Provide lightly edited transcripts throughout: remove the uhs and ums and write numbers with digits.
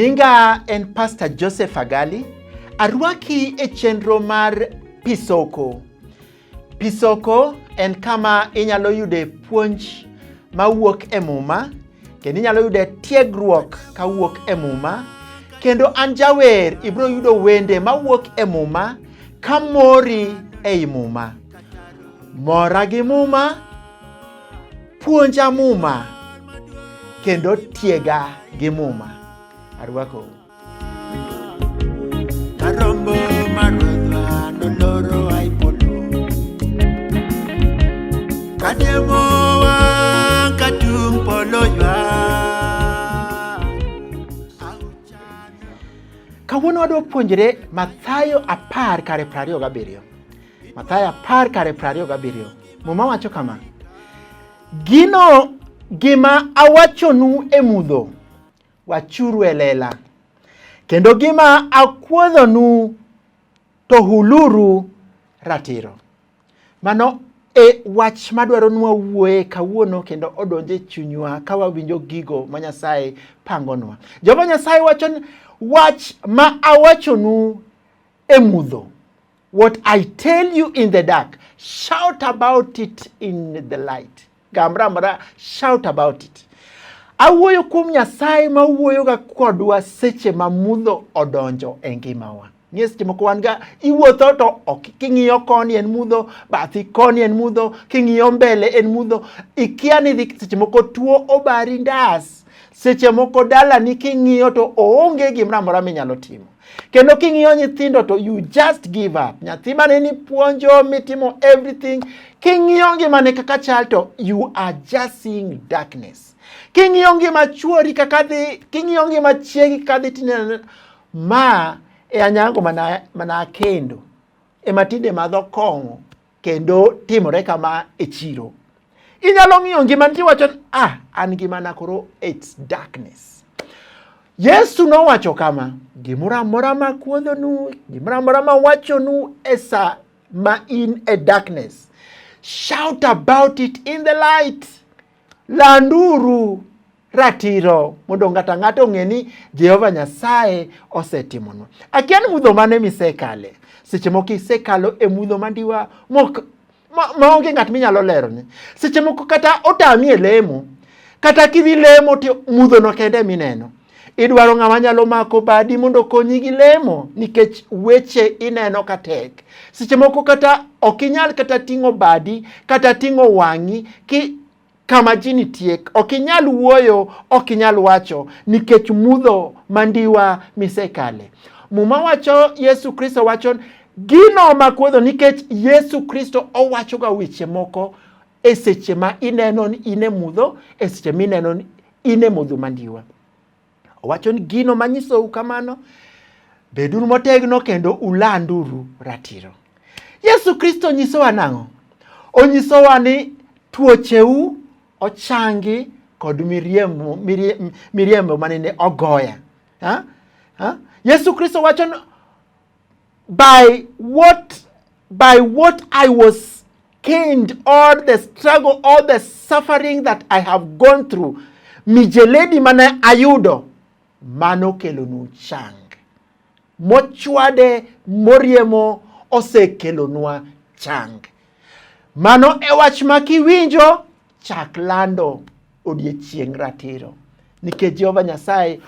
Nyinga en Pastor Joseph Agali. Arwaki e chenro mar Pisoko. Pisoko en kama inyalo yude puonj mawuok e muma, kendo inyalo yude tiegruok kawuok e muma, kendo an jawer ibro yudo wende mawuok e muma kamori ei muma. Mora gi muma, puonja muma, kendo tiega gi muma. Arwako. Karombo marwadha noloro aipoto Kademowa katung polo ywa. Kawuono wadwa puonjre Mathayo 10:27. Mathayo 10:27. Muma wacho kama: Gima awachonu e mudho, wachuru e lela. Kendo gima akuodhonu to huluru ratiro. Mano e wach madwaro nwa wuoye kawuono kendo odonje chunywa ka wawinjo gigo ma Nyasaye pangonwa. Jehova Nyasaye wacho wach ma awachonu e mudho. What I tell you in the dark, shout about it in the light. Gamra, shout about it. Awuoyo kuom Nyasaye ma wuoyo ga kodwa seche ma mudho odonjo e ngimawa. Seche moko wan ga iwuotho to ok king'iyo koni en mudho, bathi koni en mudho, king'iyo mbele en mudho, ikia ni seche moko tuo obari ndas, seche moko dala ni king'iyo to oonge gimoro amora minyalo timo. Kendo king'iyo nyithindo to you just give up. Nyathi mane ni puonjo mitimo everything, king'iyo ngimane kaka chal to you are just seeing darkness. King'iyo ngima chuori kaka dhi, king'iyo ngima chiegi kaka dhi tineno ma e anyango mana kendo. E matinde madho kong'o kendo timore kama e chiro. Inyalo ng'iyo ngima tiwacho an ngimana koro it's darkness. Yesu nowacho kama: gimoro amora ma kuodhonu, gimoro amora ma wachonu e sa ma in a darkness, shout about it in the light. Landuru ratiro mondo ng'ata ng'ato ng'e ni Jehova Nyasaye osetimonwa. Akia ni mudho mane misekale. Seche moko isekalo e mudho mandiwa maonge ng'at minyalo lerone. Seche moko kata otami e lemo, kata kidhi lemo to mudho no kende mineno. Idwaro ng'ama nyalo mako badi mondo konyi gi lemo nikech weche ineno ka tek. Seche moko kata okinyal kata ting'o badi kata ting'o wang'i kama jini tiek, okinyal wuoyo, okinyal wacho nikech mudho mandiwa misekale. Muma wacho Yesu Kristo wacho gino makuodho nikech Yesu Kristo owacho ga weche moko e seche ma ineno ni ine mudho, e seche ma ineno ni ine mudho mandiwa. Owacho ni gino manyiso kamano, beduru motegno kendo ulanduru ratiro. Yesu Kristo nyisowa nang'o? Onyisowa ni tuocheu ochangi kod miriembo manene ogoya. Yesu Kristo wacho by what I was caned, all the struggle, all the suffering that I have gone through, mijeledi mane ayudo, mano kelonu chang. Mochwade moriemo osekelonwa chang. Mano e wach makiwinjo, chak lando odiechieng' ratiro. Nikech Jehova Nyasaye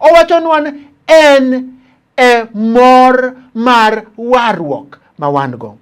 owachonwa en e mor mar warruok ma wan go.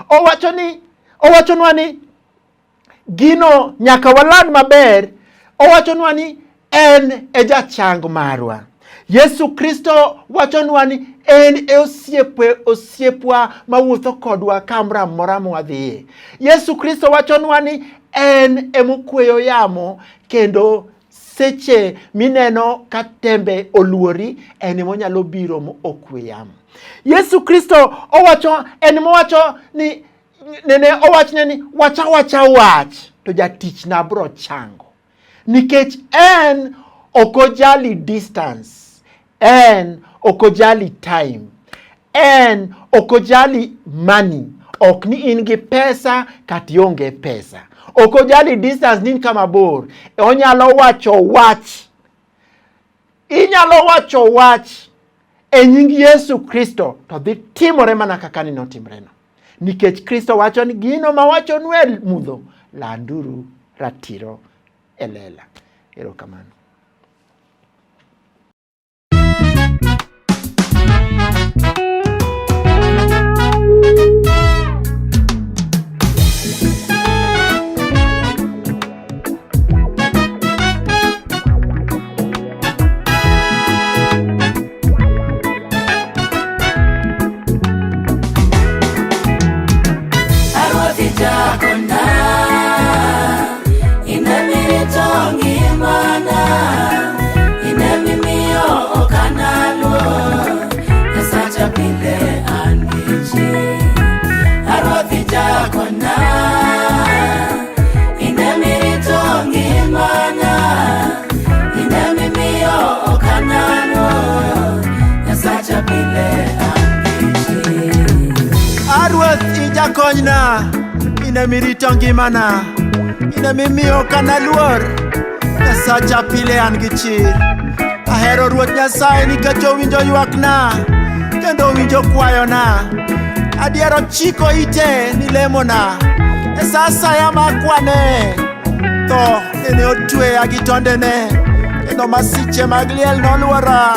Owachonwa ni gino nyaka waland maber. Owachonwa ni en e jachang marwa. Yesu Kristo wachonwa ni en e osiepwa mawuotho kodwa kamra mora mwadhiye. Yesu Kristo wachonwa ni en e mokweyo yamo kendo seche mineno ka tembe oluori en monyalo biro mo okwe yamo. Yesu Kristo owacho ni owachne ni wacha wach to jatich na bro chango. Nikech en okojali distance, en okojali time, en okojali money, ok ni in gi pesa kati onge pesa. Okojali distance nin kama bor, onyalo wacho wach inyalo wacho wach e nying Yesu Kristo to dhi timore mana kaka ni notimreno. Nikech Kristo wacho ni gino ma wachonu e mudho, landuru ratiro e lela. Erokamano. Jakonyna, ine mirito ngimana, ine mimiyo kana luor, Nyasacha pile an gi chir. Ahero Ruoth Nyasaye nikech owinjo ywakna, kendo owinjo kwayona. Adiero chiko ite ni lemona, e sa asaya makwane. Tho nene otweya gi tondene, kendo masiche mag liel noluora.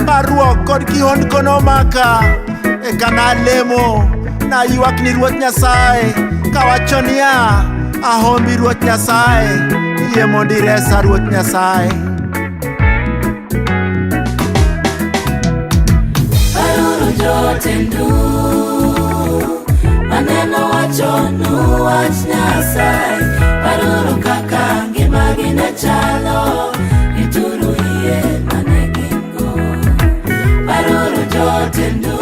Parruok kod kihondko nomaka, e kana lemo. Na ywak ni Ruoth Nyasaye, kawacho niya, ahombi Ruoth Nyasaye, yie mondo iresa Ruoth Nyasaye. Paruru jotendu, maneno wachonu wach Nyasaye. Paruru kaka ngimagi ne chalo, ituru yie mane gingo. Paruru jotendu,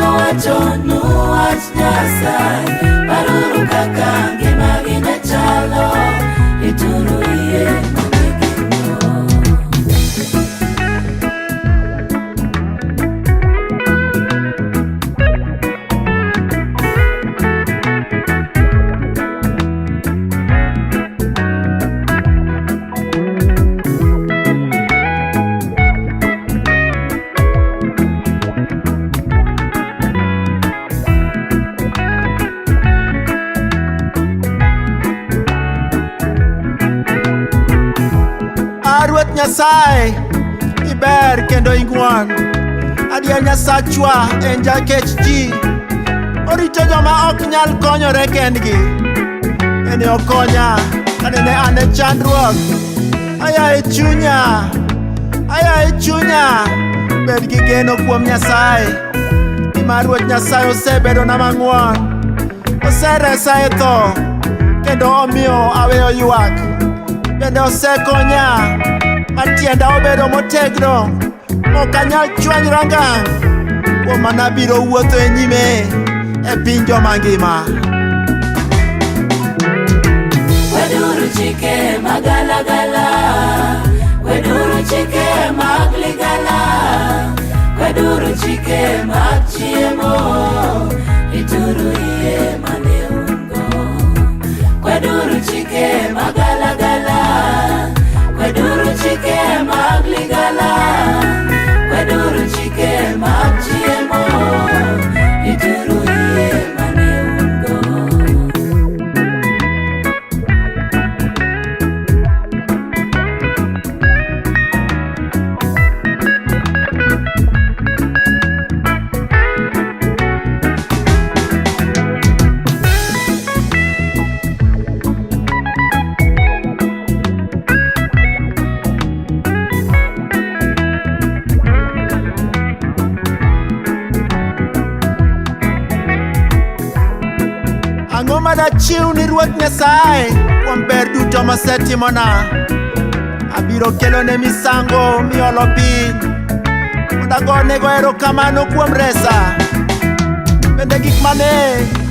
Awachonu wach Nyasaye. Paruru kaka ngimagi ne chalo, ituru yie mane gingo. Ruoth Nyasaye, iber kendo ing'won. Adier Nyasachwa en jakech ji, orito joma ok nyal konyore kendgi. Ene okonya kanene an e chandruok. Aya e chunya, bed gi geno kuom Nyasaye. Nimar Ruoth Nyasaye osebedona mang'won, oseresa e tho, kendo omiyo aweyo ywak. Bende osekonya, matienda obedo motegno, ok anyal chwanyra ngang'. Kuom mano abiro wuotho e nyime e piny joma ngima. Weduru chike magalagala, weduru chike mag ligala, weduru chike mag chiemo, ituru yie mane ungo. Weduru chike magalagala, weduru chike mag ligala, weduru chike mag chiemo, ituru yie mane ungo. Ang'o madachiw ni Ruoth Nyasaye kuom ber duto mosetimona? Abiro kelone misango miolo piny, mondo agonego erokamano kuom resa. Bende gik mane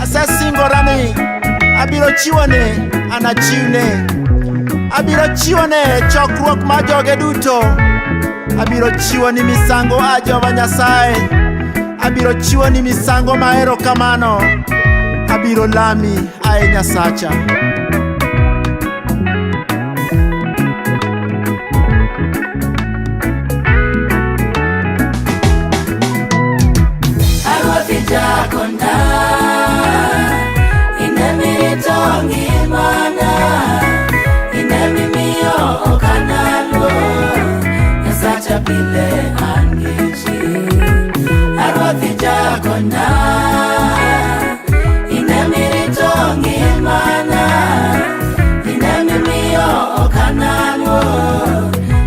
asesingora ni abiro chiwone, anachiwne. Abiro chiwone chokruok mar joge duto. Abiro chiwoni misango a Jehova Nyasaye. Abiro chiwoni misango ma erokamano. Abiro lami ae Nyasacha. jakona, inemirito ngimana, inemimiyo okanano,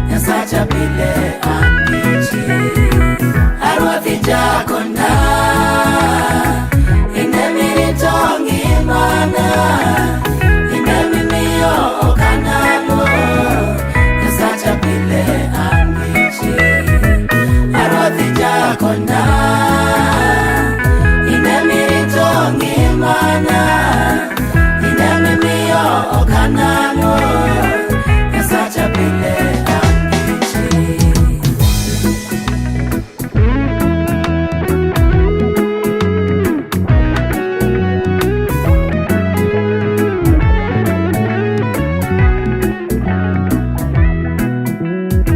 Nyasacha pile angichi. Arwathi jakona, inemirito ngimana, inemimiyo okanano, Nyasacha pile angichi. Arwathi jakona, inemirito ngimana, inemimiyo okanano,